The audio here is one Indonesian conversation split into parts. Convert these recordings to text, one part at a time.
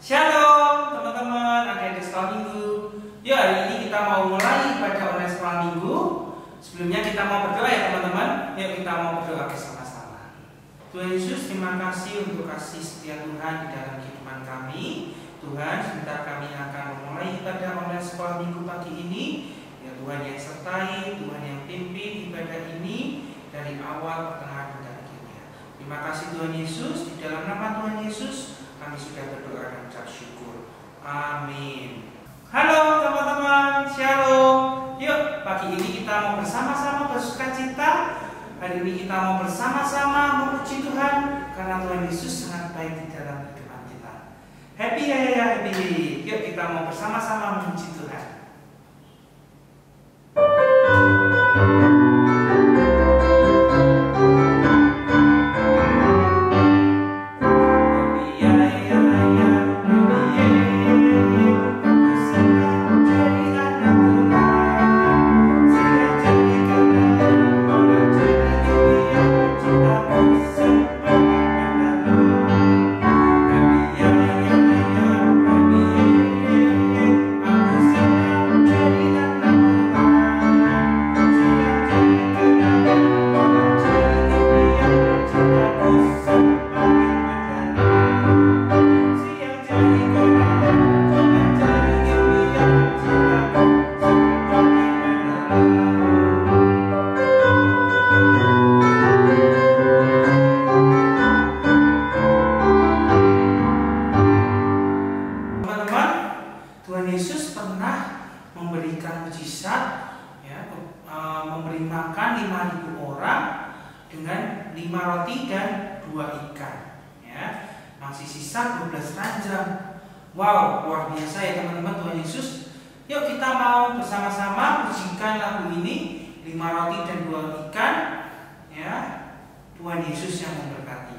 Shalom teman-teman, adik-adik sekolah minggu. Ya, hari ini kita mau mulai ibadah online sekolah minggu. Sebelumnya kita mau berdoa ya teman-teman. Yuk kita mau berdoa bersama-sama. Tuhan Yesus, terima kasih untuk kasih setia Tuhan di dalam kehidupan kami. Tuhan, sebentar kami akan memulai ibadah online sekolah minggu pagi ini. Ya Tuhan yang sertai, Tuhan yang pimpin ibadah ini dari awal, pertengahan, dan akhirnya. Terima kasih Tuhan Yesus, di dalam nama Tuhan Yesus kami sudah berdoa dan ucap syukur. Amin. Halo teman-teman, shalom. Yuk, pagi ini kita mau bersama-sama bersukacita. Hari ini kita mau bersama-sama memuji Tuhan karena Tuhan Yesus sangat baik di dalam kehidupan kita. Happy ya, happy. Yuk kita mau bersama-sama memuji Tuhan. Memberi makan 5.000 orang dengan 5 roti dan 2 ikan, ya. Masih sisa 12 ranjang. Wow, luar biasa ya teman-teman, Tuhan Yesus. Yuk kita mau bersama-sama pujikan lagu ini, 5 roti dan 2 ikan, ya. Tuhan Yesus yang memberkati.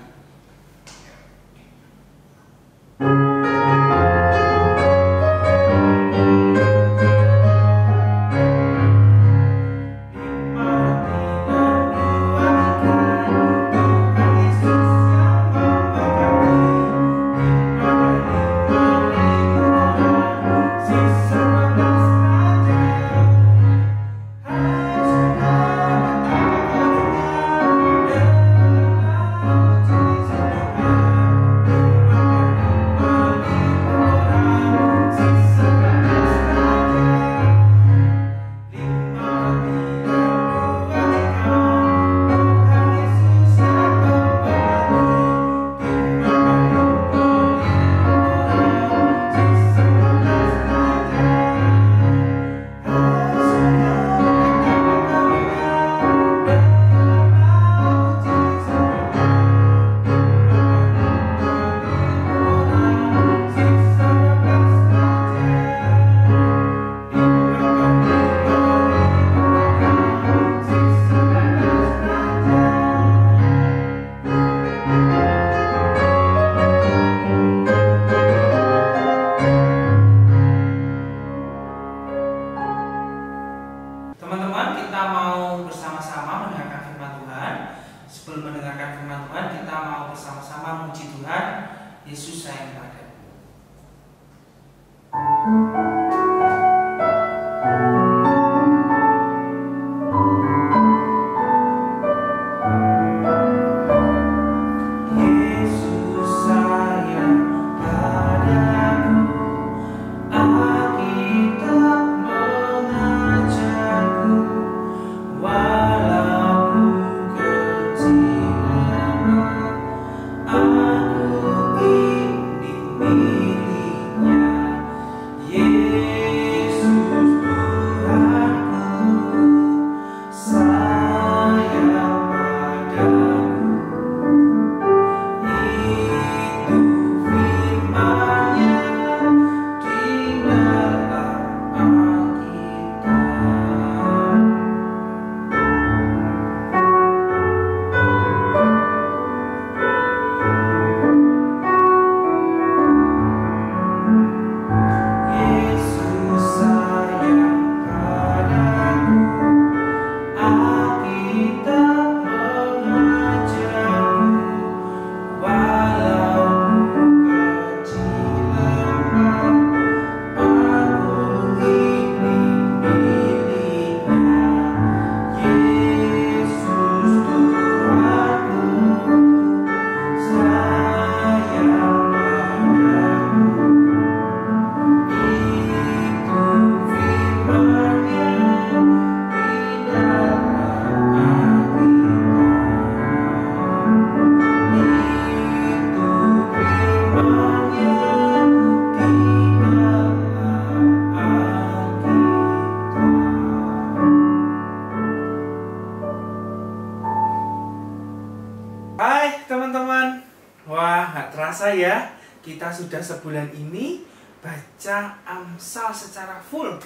terasa ya, kita sudah sebulan ini baca Amsal secara full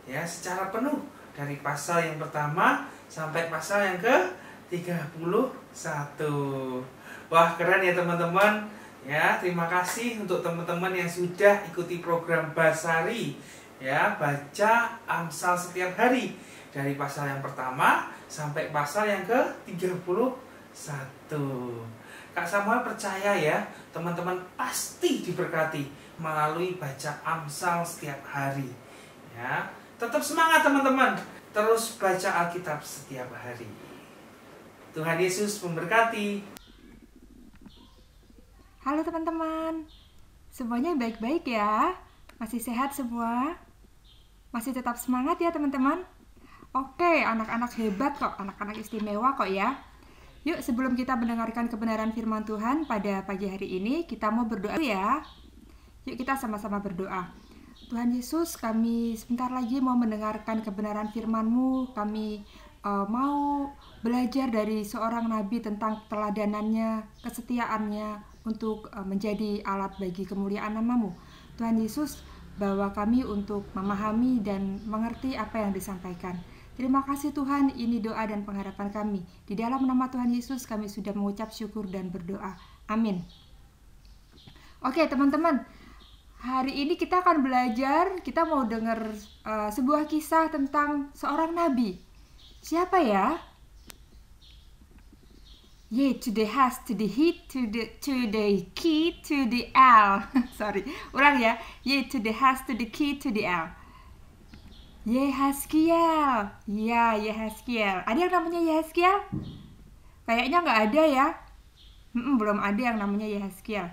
ya, secara penuh dari pasal yang pertama sampai pasal yang ke-31. Wah, keren ya teman-teman. Ya, terima kasih untuk teman-teman yang sudah ikuti program Basari ya, baca Amsal setiap hari dari pasal yang pertama sampai pasal yang ke-31. Kak Samuel percaya ya, teman-teman pasti diberkati melalui baca Amsal setiap hari. Ya, tetap semangat teman-teman, terus baca Alkitab setiap hari. Tuhan Yesus memberkati. Halo teman-teman, semuanya baik-baik ya? Masih sehat semua? Masih tetap semangat ya teman-teman? Oke, anak-anak hebat kok, anak-anak istimewa kok ya. Yuk, sebelum kita mendengarkan kebenaran firman Tuhan pada pagi hari ini, kita mau berdoa ya. Yuk kita sama-sama berdoa. Tuhan Yesus, kami sebentar lagi mau mendengarkan kebenaran firman-Mu. Kami mau belajar dari seorang nabi tentang teladanannya, kesetiaannya untuk menjadi alat bagi kemuliaan nama-Mu. Tuhan Yesus, bawa kami untuk memahami dan mengerti apa yang disampaikan. Terima kasih Tuhan, ini doa dan pengharapan kami. Di dalam nama Tuhan Yesus kami sudah mengucap syukur dan berdoa. Amin. Oke teman-teman, hari ini kita akan belajar, kita mau dengar sebuah kisah tentang seorang nabi. Siapa ya? Y to the has to the he to the key to the L. Sorry, ulang ya. Y to the has to the key to the L. Yehezkiel. Ya, Yehezkiel. Ada yang namanya Yehezkiel? Kayaknya nggak ada ya. Belum ada yang namanya Yehezkiel.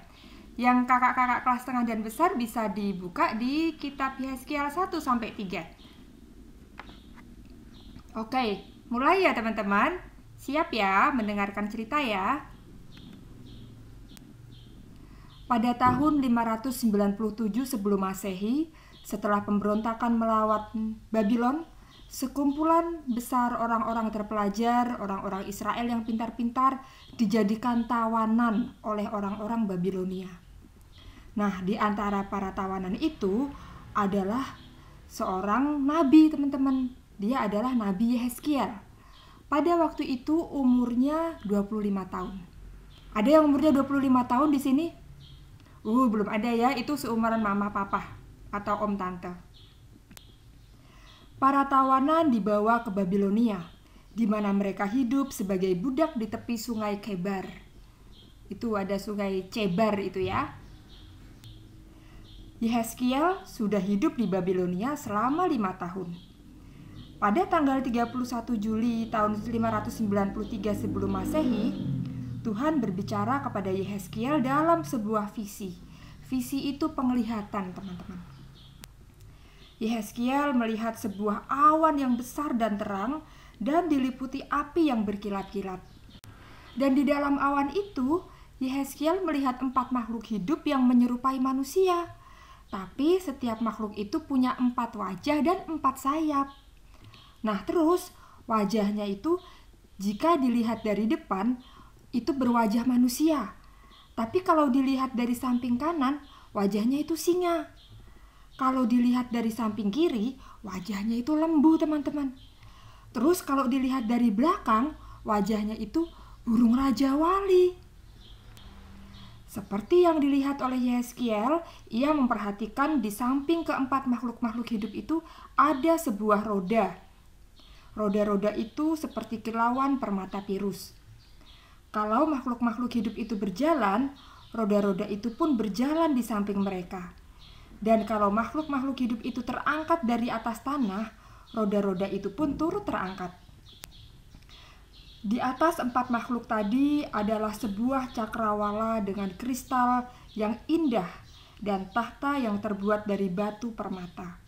Yang kakak-kakak kelas tengah dan besar bisa dibuka di kitab Yehezkiel 1-3. Oke, mulai ya teman-teman. Siap ya mendengarkan cerita ya. Pada tahun 597 sebelum Masehi, setelah pemberontakan melawan Babylon, sekumpulan besar orang-orang terpelajar, orang-orang Israel yang pintar-pintar dijadikan tawanan oleh orang-orang Babilonia. Nah, di antara para tawanan itu adalah seorang nabi, teman-teman. Dia adalah Nabi Yehezkiel. Pada waktu itu umurnya 25 tahun. Ada yang umurnya 25 tahun di sini? Belum ada ya, itu seumuran mama papa atau om tante. Para tawanan dibawa ke Babilonia, di mana mereka hidup sebagai budak di tepi sungai Kebar. Itu ada sungai Cebar itu ya. Yehezkiel sudah hidup di Babilonia selama 5 tahun. Pada tanggal 31 Juli tahun 593 sebelum Masehi, Tuhan berbicara kepada Yehezkiel dalam sebuah visi. Visi itu penglihatan, teman-teman. Yehezkiel melihat sebuah awan yang besar dan terang dan diliputi api yang berkilat-kilat. Dan di dalam awan itu, Yehezkiel melihat 4 makhluk hidup yang menyerupai manusia. Tapi setiap makhluk itu punya 4 wajah dan 4 sayap. Nah terus, wajahnya itu jika dilihat dari depan, itu berwajah manusia. Tapi kalau dilihat dari samping kanan, wajahnya itu singa. Kalau dilihat dari samping kiri, wajahnya itu lembu, teman-teman. Terus kalau dilihat dari belakang, wajahnya itu burung raja wali. Seperti yang dilihat oleh Yehezkiel, ia memperhatikan di samping keempat makhluk-makhluk hidup itu ada sebuah roda. Roda-roda itu seperti kilauan permata Pirus. Kalau makhluk-makhluk hidup itu berjalan, roda-roda itu pun berjalan di samping mereka. Dan kalau makhluk-makhluk hidup itu terangkat dari atas tanah, roda-roda itu pun turut terangkat. Di atas 4 makhluk tadi adalah sebuah cakrawala dengan kristal yang indah dan tahta yang terbuat dari batu permata.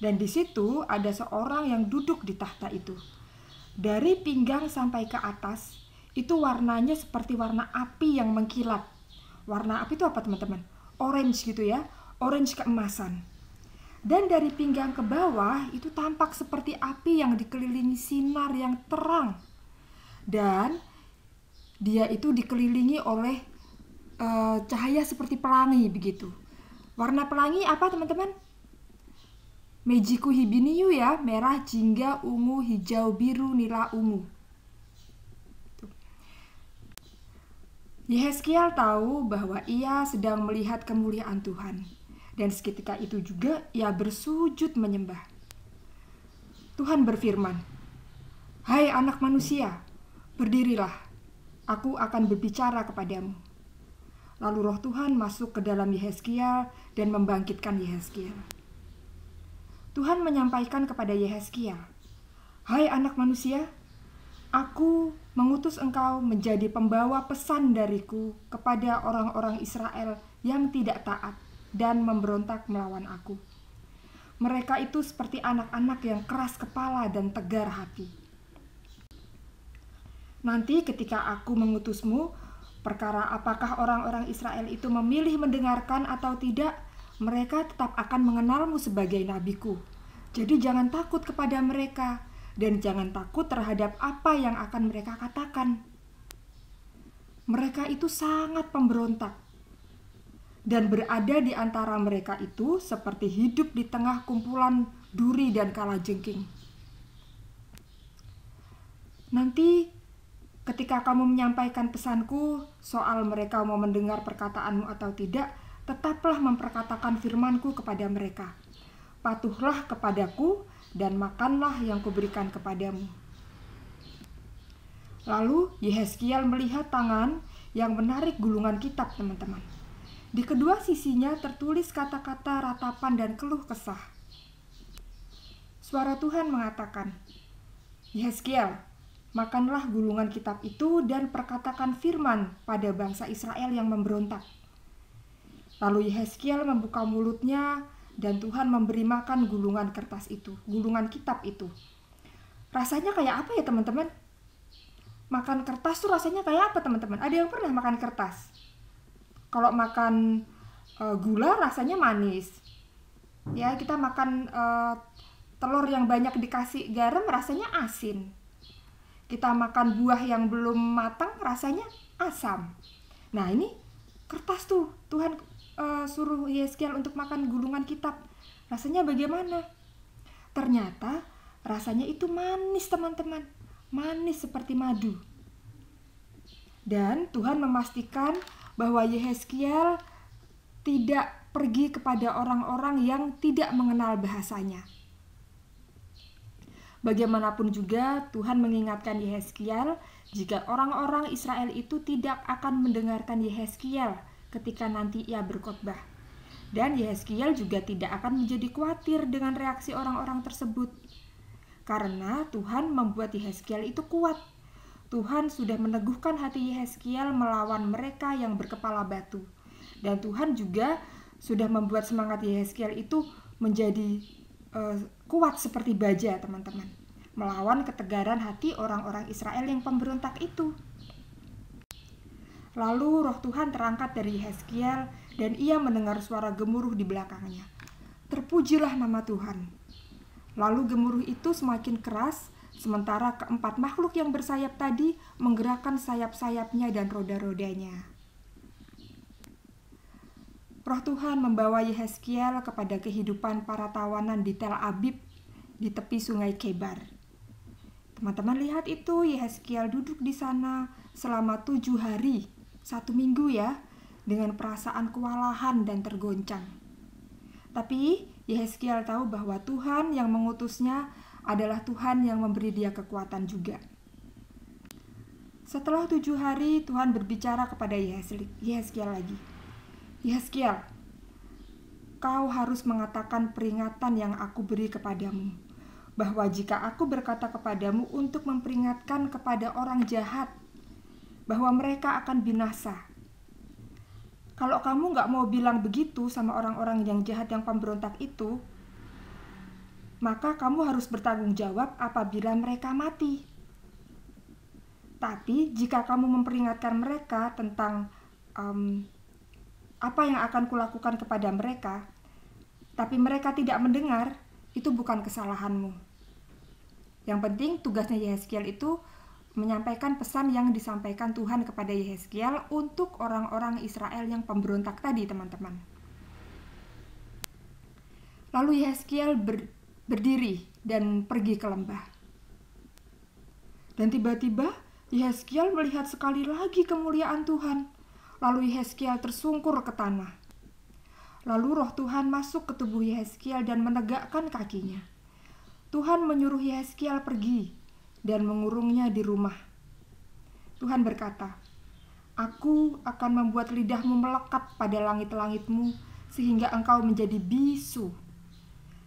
Dan di situ ada seorang yang duduk di tahta itu. Dari pinggang sampai ke atas, itu warnanya seperti warna api yang mengkilat. Warna api itu apa teman-teman? Orange gitu ya. Orange keemasan. Dan dari pinggang ke bawah itu tampak seperti api yang dikelilingi sinar yang terang. Dan dia itu dikelilingi oleh cahaya seperti pelangi begitu. Warna pelangi apa teman-teman? Mejiku hibiniu ya, merah, jingga, ungu, hijau, biru, nila, ungu. Yehezkiel tahu bahwa ia sedang melihat kemuliaan Tuhan. Dan seketika itu juga ia bersujud menyembah. Tuhan berfirman, "Hai anak manusia, berdirilah, aku akan berbicara kepadamu." Lalu roh Tuhan masuk ke dalam Yehezkiel dan membangkitkan Yehezkiel. Tuhan menyampaikan kepada Yehezkiel, "Hai anak manusia, aku mengutus engkau menjadi pembawa pesan dariku kepada orang-orang Israel yang tidak taat dan memberontak melawan aku. Mereka itu seperti anak-anak yang keras kepala dan tegar hati. Nanti ketika aku mengutusmu, perkara apakah orang-orang Israel itu memilih mendengarkan atau tidak, mereka tetap akan mengenalmu sebagai nabiku. Jadi jangan takut kepada mereka dan jangan takut terhadap apa yang akan mereka katakan. Mereka itu sangat pemberontak dan berada di antara mereka itu seperti hidup di tengah kumpulan duri dan kalajengking. Nanti ketika kamu menyampaikan pesanku soal mereka mau mendengar perkataanmu atau tidak, tetaplah memperkatakan firmanku kepada mereka. Patuhlah kepadaku dan makanlah yang kuberikan kepadamu." Lalu Yehezkiel melihat tangan yang menarik gulungan kitab, teman-teman. Di kedua sisinya tertulis kata-kata ratapan dan keluh kesah. Suara Tuhan mengatakan, "Yehezkiel, makanlah gulungan kitab itu dan perkatakan firman pada bangsa Israel yang memberontak." Lalu Yehezkiel membuka mulutnya dan Tuhan memberi makan gulungan kertas itu, gulungan kitab itu. Rasanya kayak apa ya teman-teman? Makan kertas tuh rasanya kayak apa teman-teman? Ada yang pernah makan kertas? Kalau makan gula rasanya manis. Ya, kita makan telur yang banyak dikasih garam rasanya asin. Kita makan buah yang belum matang rasanya asam. Nah, ini kertas tuh Tuhan suruh Yehezkiel untuk makan gulungan kitab. Rasanya bagaimana? Ternyata rasanya itu manis, teman-teman. Manis seperti madu. Dan Tuhan memastikan bahwa Yehezkiel tidak pergi kepada orang-orang yang tidak mengenal bahasanya. Bagaimanapun juga Tuhan mengingatkan Yehezkiel jika orang-orang Israel itu tidak akan mendengarkan Yehezkiel ketika nanti ia berkhotbah. Dan Yehezkiel juga tidak akan menjadi khawatir dengan reaksi orang-orang tersebut. Karena Tuhan membuat Yehezkiel itu kuat. Tuhan sudah meneguhkan hati Yehezkiel melawan mereka yang berkepala batu. Dan Tuhan juga sudah membuat semangat Yehezkiel itu menjadi kuat seperti baja, teman-teman. Melawan ketegaran hati orang-orang Israel yang pemberontak itu. Lalu roh Tuhan terangkat dari Yehezkiel dan ia mendengar suara gemuruh di belakangnya. Terpujilah nama Tuhan. Lalu gemuruh itu semakin keras, sementara keempat makhluk yang bersayap tadi menggerakkan sayap-sayapnya dan roda-rodanya. Roh Tuhan membawa Yehezkiel kepada kehidupan para tawanan di Tel Abib di tepi sungai Kebar. Teman-teman lihat itu, Yehezkiel duduk di sana selama 7 hari, 1 minggu ya, dengan perasaan kewalahan dan tergoncang. Tapi Yehezkiel tahu bahwa Tuhan yang mengutusnya adalah Tuhan yang memberi dia kekuatan juga. Setelah 7 hari, Tuhan berbicara kepada Yehezkiel lagi. Yehezkiel, kau harus mengatakan peringatan yang aku beri kepadamu, bahwa jika aku berkata kepadamu untuk memperingatkan kepada orang jahat, bahwa mereka akan binasa. Kalau kamu gak mau bilang begitu sama orang-orang yang jahat yang pemberontak itu, maka kamu harus bertanggung jawab apabila mereka mati. Tapi jika kamu memperingatkan mereka tentang apa yang akan kulakukan kepada mereka, tapi mereka tidak mendengar, itu bukan kesalahanmu. Yang penting tugasnya Yehezkiel itu menyampaikan pesan yang disampaikan Tuhan kepada Yehezkiel untuk orang-orang Israel yang pemberontak tadi, teman-teman. Lalu Yehezkiel berdiri dan pergi ke lembah. Dan tiba-tiba Yehezkiel melihat sekali lagi kemuliaan Tuhan. Lalu Yehezkiel tersungkur ke tanah. Lalu roh Tuhan masuk ke tubuh Yehezkiel dan menegakkan kakinya. Tuhan menyuruh Yehezkiel pergi dan mengurungnya di rumah. Tuhan berkata, "Aku akan membuat lidahmu melekat pada langit-langitmu sehingga engkau menjadi bisu.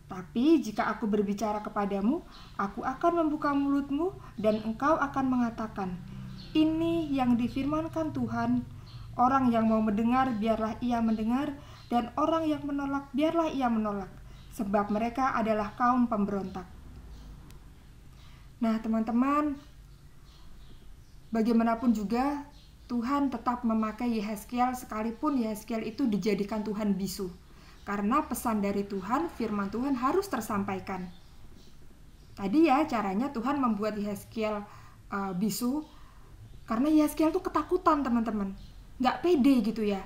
Tapi jika aku berbicara kepadamu, aku akan membuka mulutmu dan engkau akan mengatakan, 'Ini yang difirmankan Tuhan.' Orang yang mau mendengar, biarlah ia mendengar, dan orang yang menolak, biarlah ia menolak, sebab mereka adalah kaum pemberontak." Nah, teman-teman, bagaimanapun juga Tuhan tetap memakai Yehezkiel sekalipun Yehezkiel itu dijadikan Tuhan bisu. Karena pesan dari Tuhan, firman Tuhan harus tersampaikan. Tadi ya caranya Tuhan membuat Yehezkiel bisu karena Yehezkiel tuh ketakutan, teman-teman. Nggak pede gitu ya.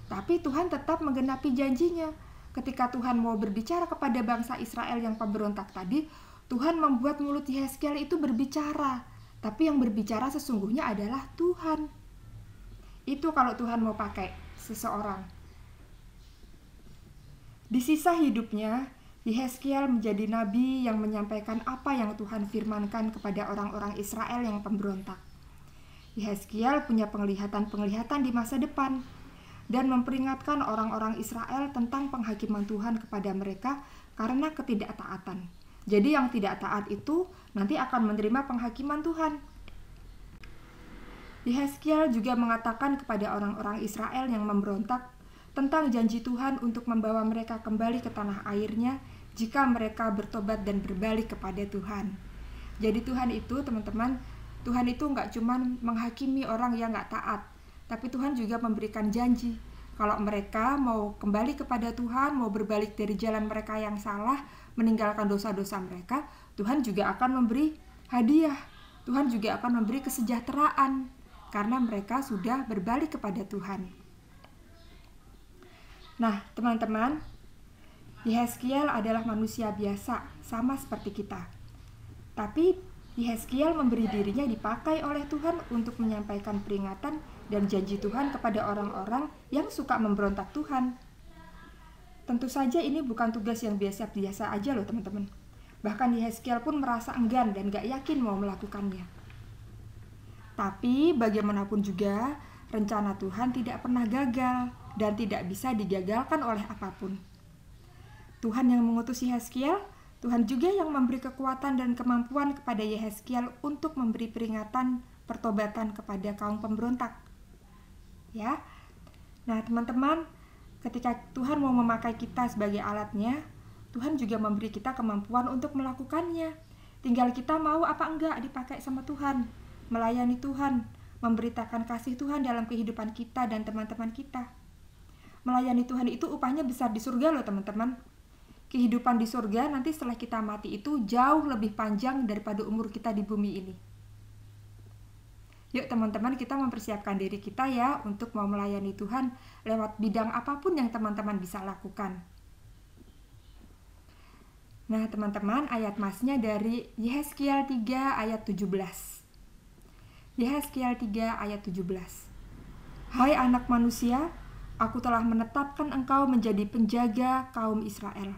Tapi Tuhan tetap menggenapi janjinya. Ketika Tuhan mau berbicara kepada bangsa Israel yang pemberontak tadi, Tuhan membuat mulut Yehezkiel itu berbicara, tapi yang berbicara sesungguhnya adalah Tuhan. Itu kalau Tuhan mau pakai seseorang. Di sisa hidupnya, Yehezkiel menjadi nabi yang menyampaikan apa yang Tuhan firmankan kepada orang-orang Israel yang pemberontak. Yehezkiel punya penglihatan-penglihatan di masa depan dan memperingatkan orang-orang Israel tentang penghakiman Tuhan kepada mereka karena ketidaktaatan. Jadi yang tidak taat itu nanti akan menerima penghakiman Tuhan. Yehezkiel juga mengatakan kepada orang-orang Israel yang memberontak tentang janji Tuhan untuk membawa mereka kembali ke tanah airnya jika mereka bertobat dan berbalik kepada Tuhan. Jadi Tuhan itu, teman-teman, Tuhan itu nggak cuma menghakimi orang yang nggak taat, tapi Tuhan juga memberikan janji. Kalau mereka mau kembali kepada Tuhan, mau berbalik dari jalan mereka yang salah, meninggalkan dosa-dosa mereka, Tuhan juga akan memberi hadiah. Tuhan juga akan memberi kesejahteraan karena mereka sudah berbalik kepada Tuhan. Nah, teman-teman, Yehezkiel adalah manusia biasa, sama seperti kita. Tapi Yehezkiel memberi dirinya dipakai oleh Tuhan untuk menyampaikan peringatan dan janji Tuhan kepada orang-orang yang suka memberontak Tuhan. Tentu saja ini bukan tugas yang biasa-biasa aja loh, teman-teman. Bahkan Yehezkiel pun merasa enggan dan gak yakin mau melakukannya. Tapi bagaimanapun juga, rencana Tuhan tidak pernah gagal dan tidak bisa digagalkan oleh apapun. Tuhan yang mengutus Yehezkiel, Tuhan juga yang memberi kekuatan dan kemampuan kepada Yehezkiel untuk memberi peringatan pertobatan kepada kaum pemberontak. Ya. Nah, teman-teman, ketika Tuhan mau memakai kita sebagai alatnya, Tuhan juga memberi kita kemampuan untuk melakukannya. Tinggal kita mau apa enggak dipakai sama Tuhan, melayani Tuhan, memberitakan kasih Tuhan dalam kehidupan kita dan teman-teman kita. Melayani Tuhan itu upahnya besar di surga loh, teman-teman. Kehidupan di surga nanti setelah kita mati itu jauh lebih panjang daripada umur kita di bumi ini. Yuk teman-teman, kita mempersiapkan diri kita ya untuk mau melayani Tuhan lewat bidang apapun yang teman-teman bisa lakukan. Nah teman-teman, ayat masnya dari Yehezkiel 3 ayat 17. Yehezkiel 3 ayat 17. Hai anak manusia, aku telah menetapkan engkau menjadi penjaga kaum Israel.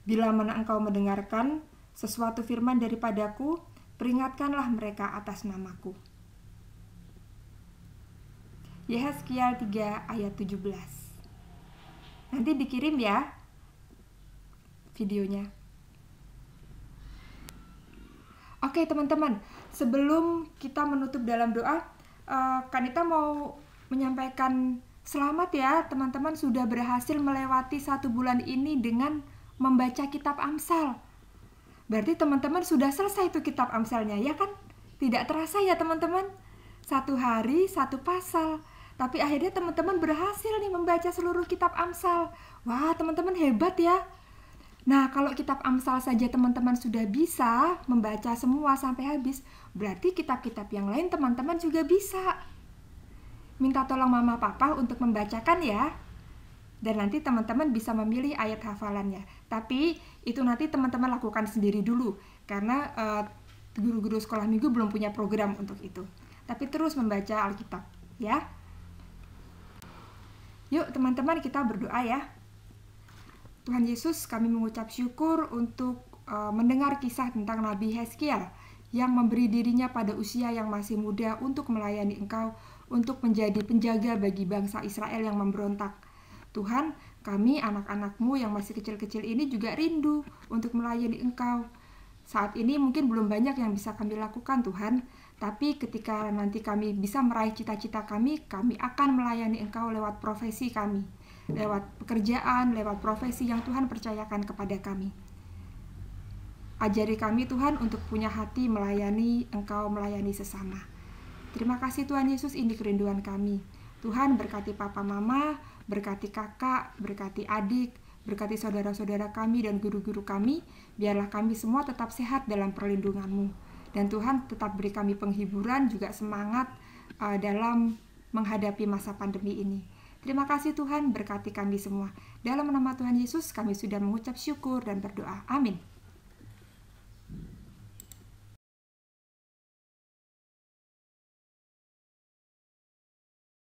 Bila mana engkau mendengarkan sesuatu firman daripadaku, peringatkanlah mereka atas namaku. Yehezkiel 3 ayat 17. Nanti dikirim ya videonya. Oke teman-teman, sebelum kita menutup dalam doa, Kanita mau menyampaikan selamat ya teman-teman sudah berhasil melewati 1 bulan ini dengan membaca kitab Amsal. Berarti teman-teman sudah selesai itu kitab Amsalnya ya kan? Tidak terasa ya teman-teman, 1 hari 1 pasal. Tapi akhirnya teman-teman berhasil nih membaca seluruh kitab Amsal. Wah teman-teman hebat ya. Nah, kalau kitab Amsal saja teman-teman sudah bisa membaca semua sampai habis, berarti kitab-kitab yang lain teman-teman juga bisa. Minta tolong mama papa untuk membacakan ya. Dan nanti teman-teman bisa memilih ayat hafalannya. Tapi itu nanti teman-teman lakukan sendiri dulu, karena guru-guru sekolah minggu belum punya program untuk itu. Tapi terus membaca Alkitab ya. Yuk teman-teman, kita berdoa ya. Tuhan Yesus, kami mengucap syukur untuk mendengar kisah tentang Nabi Hezkiel yang memberi dirinya pada usia yang masih muda untuk melayani Engkau, untuk menjadi penjaga bagi bangsa Israel yang memberontak. Tuhan, kami anak-anak-Mu yang masih kecil-kecil ini juga rindu untuk melayani Engkau. Saat ini mungkin belum banyak yang bisa kami lakukan Tuhan, tapi ketika nanti kami bisa meraih cita-cita kami akan melayani Engkau lewat profesi kami, lewat pekerjaan, lewat profesi yang Tuhan percayakan kepada kami. Ajari kami Tuhan untuk punya hati melayani Engkau, melayani sesama. Terima kasih Tuhan Yesus, ini kerinduan kami. Tuhan berkati papa mama, berkati kakak, berkati adik, berkati saudara-saudara kami dan guru-guru kami. Biarlah kami semua tetap sehat dalam perlindungan-Mu. Dan Tuhan tetap beri kami penghiburan, juga semangat dalam menghadapi masa pandemi ini. Terima kasih Tuhan, berkati kami semua. Dalam nama Tuhan Yesus kami sudah mengucap syukur dan berdoa. Amin.